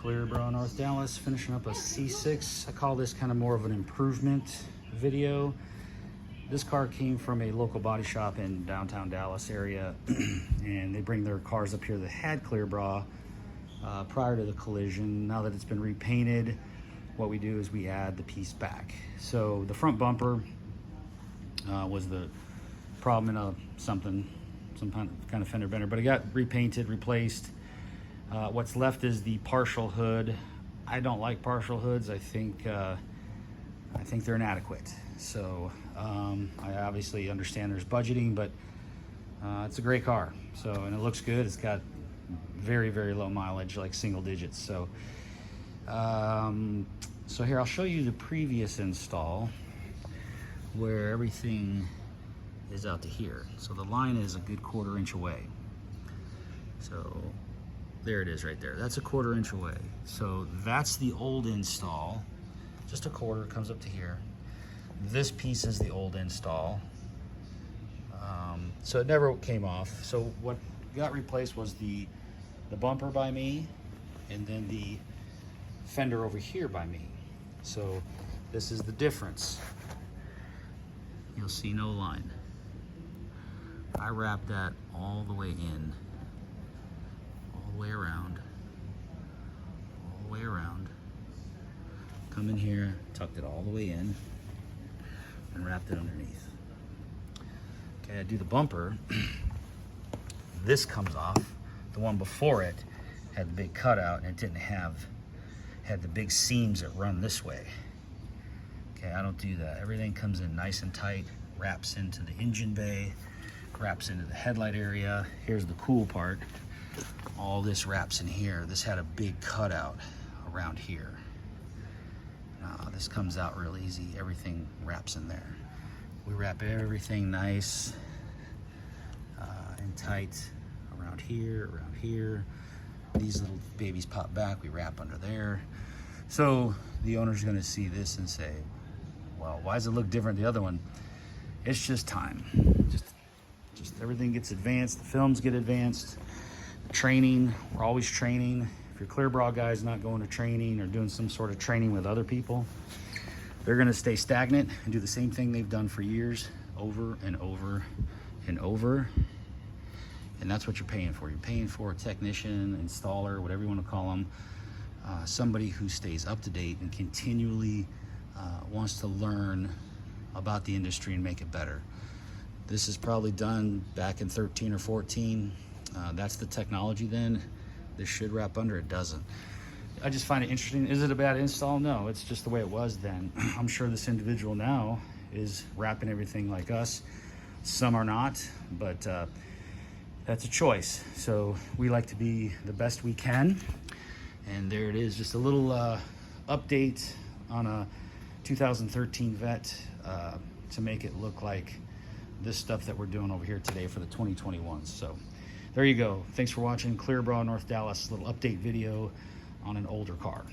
Clearborough, North Dallas, finishing up a C6. I call this kind of more of an improvement video. This car came from a local body shop in downtown Dallas area, and they bring their cars up here that had Clearborough prior to the collision. Now that it's been repainted, what we do is we add the piece back. So the front bumper was the problem in some kind of fender bender, but it got repainted, replaced. What's left is the partial hood. I don't like partial hoods. I think they're inadequate. So I obviously understand there's budgeting, but it's a great car. So, and it looks good. It's got very, very low mileage, like single digits. So, so here I'll show you the previous install where everything is out to here. So the line is a good 1/4 inch away. So there it is right there. That's a 1/4 inch away. So that's the old install. Just a 1/4 comes up to here. This piece is the old install. So it never came off. So what got replaced was the bumper by me, and then the fender over here by me. So this is the difference. You'll see no line. I wrapped that all the way in, all the way around, all the way around. Come in here, tucked it all the way in, and wrapped it underneath. Okay, I do the bumper. This comes off. The one before it had the big cutout, and it didn't had the big seams that run this way. Okay, I don't do that. Everything comes in nice and tight, wraps into the engine bay, wraps into the headlight area. Here's the cool part. All this wraps in here. This had a big cutout around here. This comes out real easy. Everything wraps in there. We wrap everything nice and tight around here, around here. These little babies pop back. We wrap under there. So the owner's gonna see this and say, well, why does it look different than the other one? It's just time. Just everything gets advanced. The films get advanced. The training, we're always training. If your Clearborough guy's not going to training or doing some sort of training with other people, they're gonna stay stagnant and do the same thing they've done for years, over and over and over. And that's what you're paying for. You're paying for a technician, installer, whatever you want to call them, somebody who stays up to date and continually wants to learn about the industry and make it better. This is probably done back in 13 or 14. That's the technology then. This should wrap under, it doesn't. I just find it interesting. Is it a bad install? No, it's just the way it was then. I'm sure this individual now is wrapping everything like us. Some are not, but that's a choice. So we like to be the best we can. And there it is, just a little update on a 2013 Vette to make it look like this stuff that we're doing over here today for the 2021s. So there you go. Thanks for watching Clearborough, North Dallas, little update video on an older car.